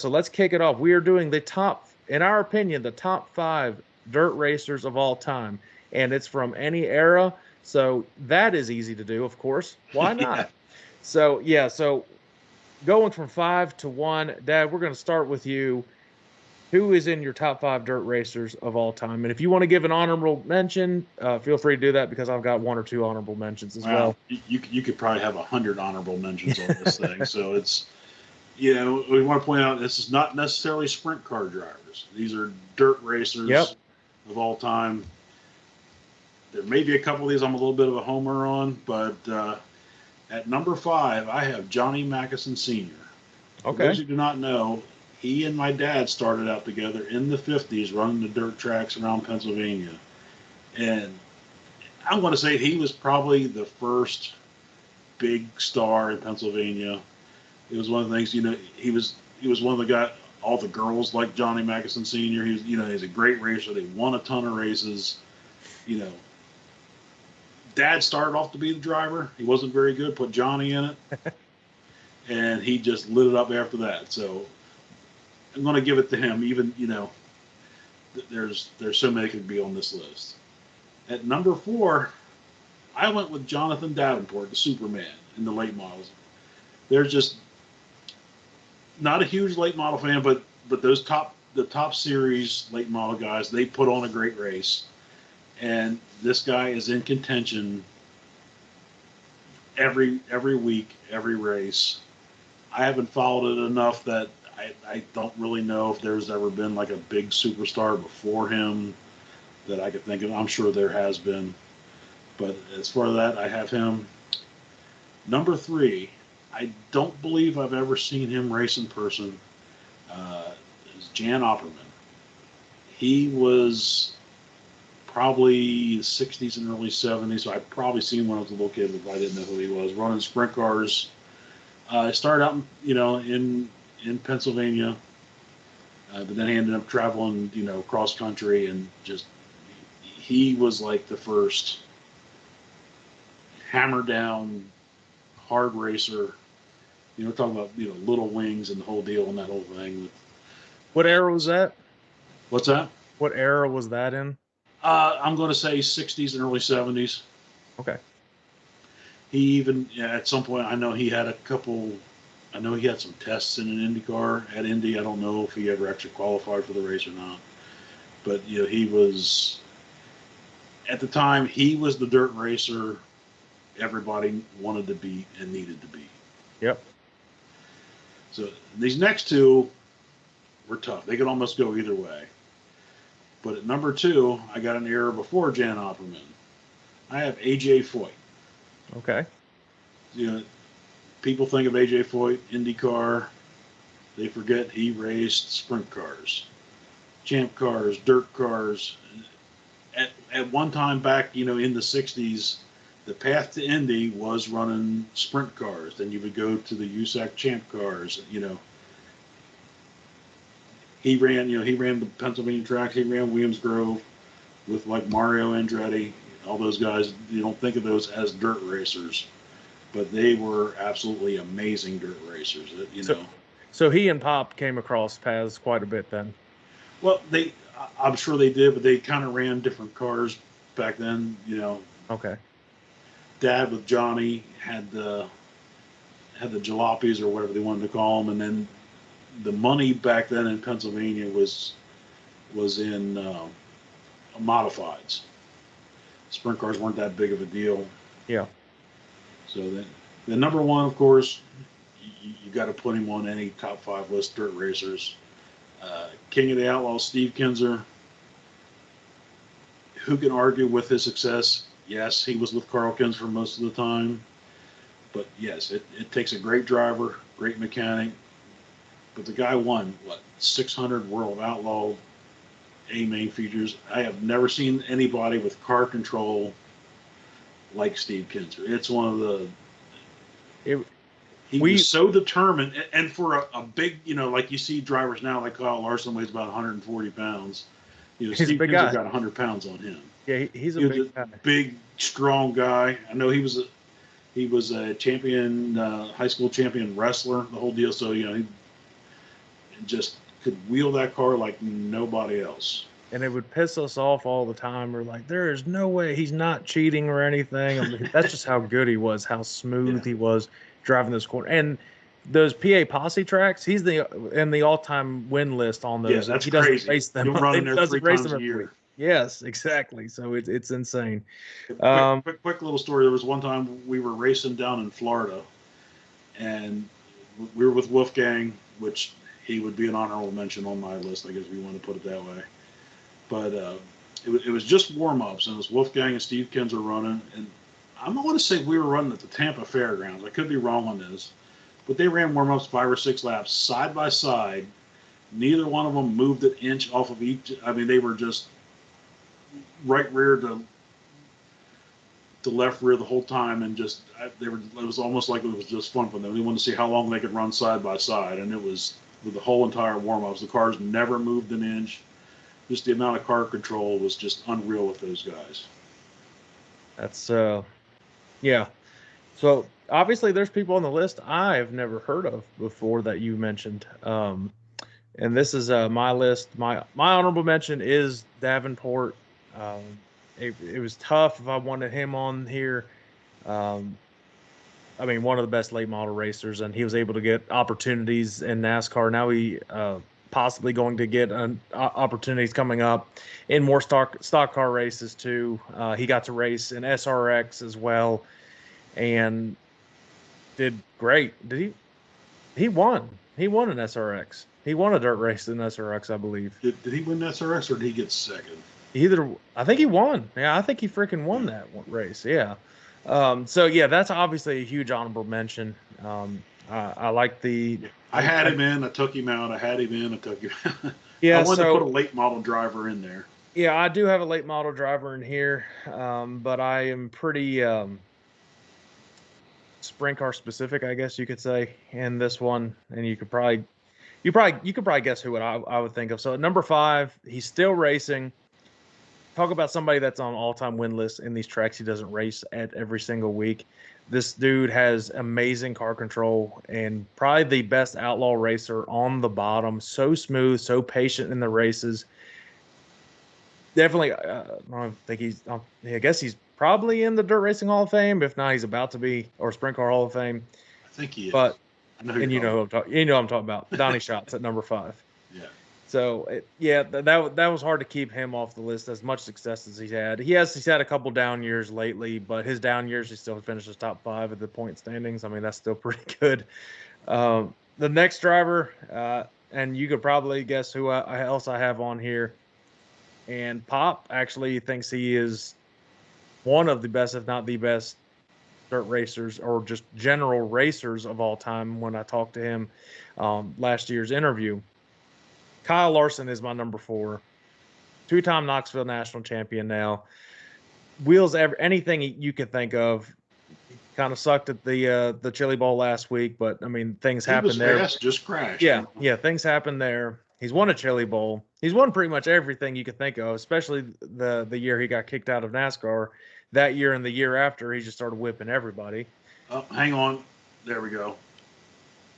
So let's kick it off. We are doing the top, in our opinion, the top five dirt racers of all time. And it's from any era. So that is easy to do, of course. Why Yeah. not? So going from five to one, Dad, we're going to start with you. Who is in your top five dirt racers of all time? And if you want to give an honorable mention, feel free to do that because I've got one or two honorable mentions as Well, well. you could probably have 100 honorable mentions on this thing. So it's, we want to point out this is not necessarily sprint car drivers. These are dirt Yep. racers of all time. There may be a couple of these I'm a little bit of a homer on, but at number five, I have Johnny Mackison Sr. For those Okay. who do not know, he and my dad started out together in the 50s running the dirt tracks around Pennsylvania. And I'm going to say he was probably the first big star in Pennsylvania. It was one of the things, he was one of the guys, all the girls like Johnny Mackison Sr. He's a great racer. They won a ton of races. You know, Dad started off to be the driver. He wasn't very good, put Johnny in it, and he just lit it up after that. So I'm going to give it to him. Even there's so many could be on this list. At number four, I went with Jonathan Davenport, the Superman, in the late models. There's just not a huge late model fan, but the top series late model guys, they put on a great race, and this guy is in contention every week, every race. I haven't followed it enough that I don't really know if there's ever been like a big superstar before him that I could think of. I'm sure there has been, but as far as that, I have him. Number three, I don't believe I've ever seen him race in person. Is Jan Opperman. He was probably the 60s and early 70s, so I've probably seen him when I was a little kid, but I didn't know who he was. Running sprint cars. I started out, in Pennsylvania, but then he ended up traveling, cross country, and just he was like the first hammer down hard racer. Talking about little wings and the whole deal and that whole thing. What era was that? What's that? What era was that in? I'm going to say 60s and early 70s. Okay. He even at some point I know he had a couple. I know he had some tests in an Indy car at Indy. I don't know if he ever actually qualified for the race or not. But he was at the time he was the dirt racer everybody wanted to beat and needed to beat. Yep. So these next two were tough. They could almost go either way. But at number two, I got an error before Jan Opperman. I have AJ Foyt. Okay. People think of AJ Foyt, IndyCar. They forget he raced sprint cars, champ cars, dirt cars. At one time back, in the 60s, the path to Indy was running sprint cars. Then you would go to the USAC champ cars. He ran the Pennsylvania tracks. He ran Williams Grove with like Mario Andretti, all those guys. You don't think of those as dirt racers, but they were absolutely amazing dirt racers. So he and Pop came across paths quite a bit then. Well, I'm sure they did, but they kind of ran different cars back then. Okay. Dad with Johnny had the jalopies or whatever they wanted to call them, and then the money back then in Pennsylvania was in modifieds. Sprint cars weren't that big of a deal. Yeah. So the number one, of course, you got to put him on any top five list dirt racers. King of the Outlaws, Steve Kinser. Who can argue with his success? Yes, he was with Carl Kins for most of the time. But yes, it takes a great driver, great mechanic. But the guy won, 600 World Outlaw A main features. I have never seen anybody with car control like Steve Kinser. It's one of the. He was so determined, and for a big, like you see drivers now, like Kyle Larson weighs about 140 pounds. Steve Kinser got 100 pounds on him. Yeah, he's a big guy. Big, strong guy. I know he was a champion, high school champion wrestler, the whole deal. So and just could wheel that car like nobody else. And it would piss us off all the time. We're like, there is no way he's not cheating or anything. I mean, that's just how good he was, how smooth he was driving this corner. And those PA Posse tracks, he's in the all-time win list on those. Yeah, that's he doesn't crazy. race them. He'll run in there 3 times a every year. week. Yes, exactly. So it's insane. Quick little story. There was one time we were racing down in Florida, and we were with Wolfgang, which he would be an honorable mention on my list, I guess we want to put it that way. But it was just warm-ups, and it was Wolfgang and Steve Kinzer running, and I want to say we were running at the Tampa Fairgrounds. I could be wrong on this, but they ran warm-ups 5 or 6 laps side by side. Neither one of them moved an inch off of each. I mean, they were just right rear to left rear the whole time, and just it was almost like it was just fun for them. They wanted to see how long they could run side by side, and it was with the whole entire warm-ups. The cars never moved an inch. Just the amount of car control was just unreal with those guys. That's yeah. So obviously there's people on the list I've never heard of before that you mentioned. And this is my list. My honorable mention is Davenport. It was tough if I wanted him on here. I mean, one of the best late model racers, and he was able to get opportunities in NASCAR. Now he possibly going to get opportunities coming up in more stock car races too. He got to race in SRX as well, and did great. He won. He won an SRX. He won a dirt race in SRX, I believe. Did he win SRX, or did he get second? I think he won. Yeah, I think he freaking won that race. Yeah. So yeah, that's obviously a huge honorable mention. I like the. I had him in. I took him out. I had him in. I took him out. Yeah, I wanted to put a late model driver in there. Yeah, I do have a late model driver in here, but I am pretty sprint car specific, I guess you could say, in this one. And you could probably guess who I would think of. So at number 5, he's still racing. Talk about somebody that's on all-time win lists in these tracks he doesn't race at every single week. This dude has amazing car control and probably the best outlaw racer on the bottom. So smooth, so patient in the races. Definitely, I guess he's probably in the Dirt Racing Hall of Fame. If not, he's about to be, or Sprint Car Hall of Fame. I think he is. But you know what I'm talking about. Donnie Schatz at number 5. Yeah. So that was hard to keep him off the list. As much success as he's had, he's had a couple down years lately, but his down years he still finishes top 5 of the point standings. I mean, that's still pretty good. The next driver, and you could probably guess who else I have on here. And Pop actually thinks he is one of the best, if not the best, dirt racers or just general racers of all time. When I talked to him last year's interview. Kyle Larson is my number 4. 2-time Knoxville national champion now. Wheels anything you could think of. Kind of sucked at the Chili Bowl last week, but I mean things happen there. Fast, just crashed. Yeah, things happen there. He's won a Chili Bowl. He's won pretty much everything you could think of, especially the year he got kicked out of NASCAR. That year and the year after, he just started whipping everybody. Oh, hang on. There we go.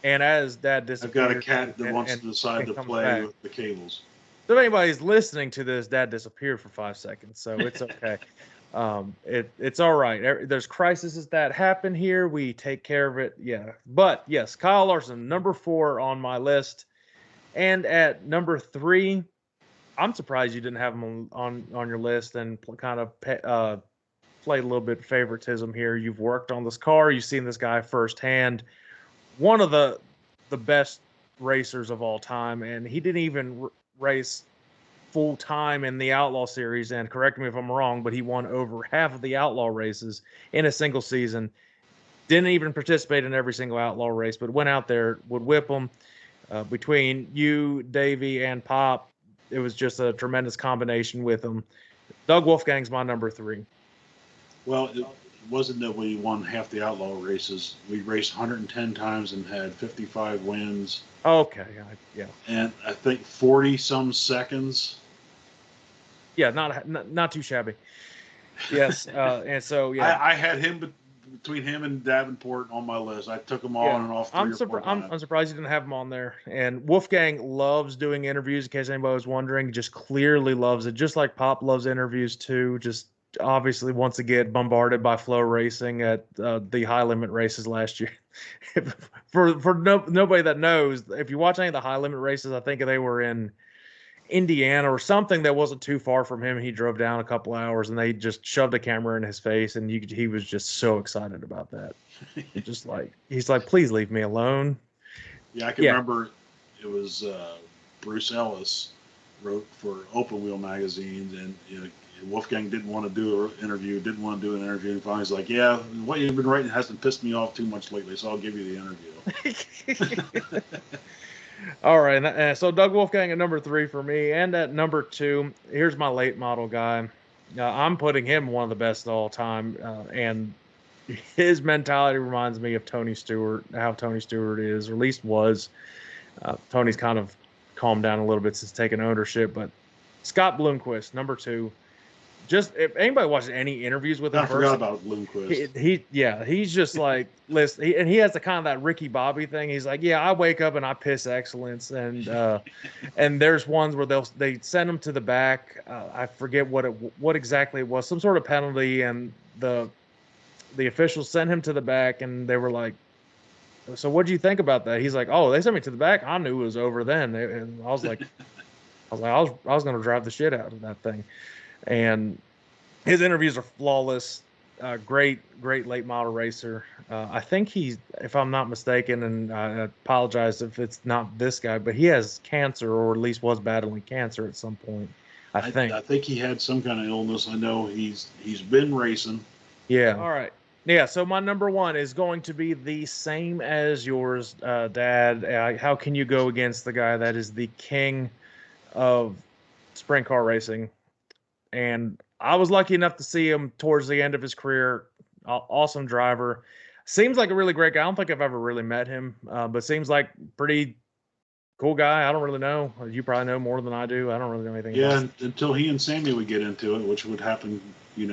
And as Dad disappeared, I've got a cat that wants to decide to play with the cables. So if anybody's listening to this, Dad disappeared for 5 seconds, so it's okay. It's all right. There's crises that happen here. We take care of it. Yeah. But yes, Kyle Larson, number 4 on my list. And at number 3, I'm surprised you didn't have him on your list and kind of played a little bit favoritism here. You've worked on this car. You've seen this guy firsthand. One of the best racers of all time, and he didn't even race full time in the Outlaw Series. And correct me if I'm wrong, but he won over half of the Outlaw races in a single season. Didn't even participate in every single Outlaw race, but went out there, would whip them. Between you, Davey, and Pop, it was just a tremendous combination with them. Doug Wolfgang's my number 3. Well, it wasn't that we won half the Outlaw races. We raced 110 times and had 55 wins. Okay, yeah. And I think 40-some seconds. Yeah, not too shabby. Yes, and so yeah. I had him between him and Davenport on my list. I took them all Yeah. on and off 3 or 4 times. I'm surprised you didn't have him on there. And Wolfgang loves doing interviews, in case anybody was wondering. Just clearly loves it, just like Pop loves interviews too. Just obviously wants to get bombarded by Flow Racing at the high limit races last year. for nobody that knows, if you watch any of the high limit races, I think they were in Indiana or something that wasn't too far from him. He drove down a couple hours and they just shoved a camera in his face, and he was just so excited about that. Just like, he's like, please leave me alone. Yeah, I can remember it was Bruce Ellis wrote for Open Wheel magazine, and Wolfgang didn't want to do an interview, and finally he's like, yeah, what you've been writing hasn't pissed me off too much lately, so I'll give you the interview. All right, so Doug Wolfgang at number 3 for me, and at number 2, here's my late model guy. I'm putting him one of the best of all time, and his mentality reminds me of Tony Stewart, how Tony Stewart is, or at least was. Tony's kind of calmed down a little bit since taking ownership, but Scott Bloomquist, number 2. Just if anybody watches any interviews with him, I forgot about Bloomquist. He's just like, listen, and he has the kind of that Ricky Bobby thing. He's like, yeah, I wake up and I piss excellence, and and there's ones where they send him to the back. I forget what exactly it was, some sort of penalty, and the officials sent him to the back, and they were like, so what do you think about that? He's like, oh, they sent me to the back. I knew it was over then, and I was like, I was going to drive the shit out of that thing. And his interviews are flawless. Great late model racer. I think if I'm not mistaken, and I apologize if it's not this guy, but he has cancer, or at least was battling cancer at some point. I think he had some kind of illness. I know he's been racing. Yeah. All right. Yeah. So my number 1 is going to be the same as yours, Dad. How can you go against the guy that is the king of sprint car racing? And I was lucky enough to see him towards the end of his career. Awesome driver. Seems like a really great guy. I don't think I've ever really met him, but seems like pretty cool guy. I don't really know. You probably know more than I do. I don't really know anything. Yeah, until he and Sammy would get into it, which would happen,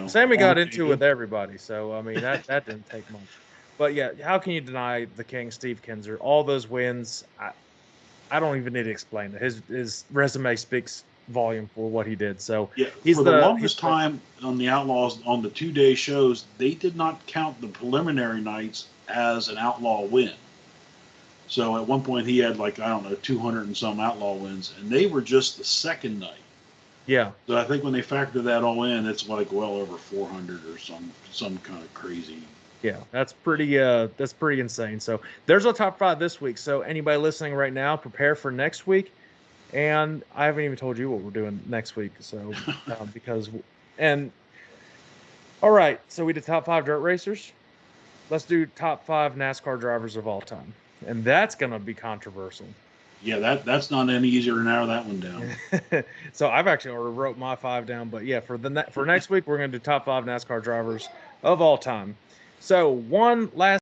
Sammy got into it with everybody. So, I mean, that didn't take much. But, yeah, how can you deny the king, Steve Kinser? All those wins, I don't even need to explain it. His resume speaks volume for what he did. So yeah, for the longest time on the Outlaws, on the 2-day shows, they did not count the preliminary nights as an outlaw win. So at one point he had 200 and some outlaw wins, and they were just the second night. Yeah. So I think when they factor that all in, it's well over 400 or some kind of crazy. Yeah, that's pretty insane. So there's our top 5 this week. So anybody listening right now, prepare for next week. And I haven't even told you what we're doing next week. So all right. So we did top 5 dirt racers. Let's do top 5 NASCAR drivers of all time, and that's gonna be controversial. Yeah, that's not any easier to narrow that one down. So I've actually already wrote my 5 down, but yeah, for next week we're gonna do top 5 NASCAR drivers of all time. So one last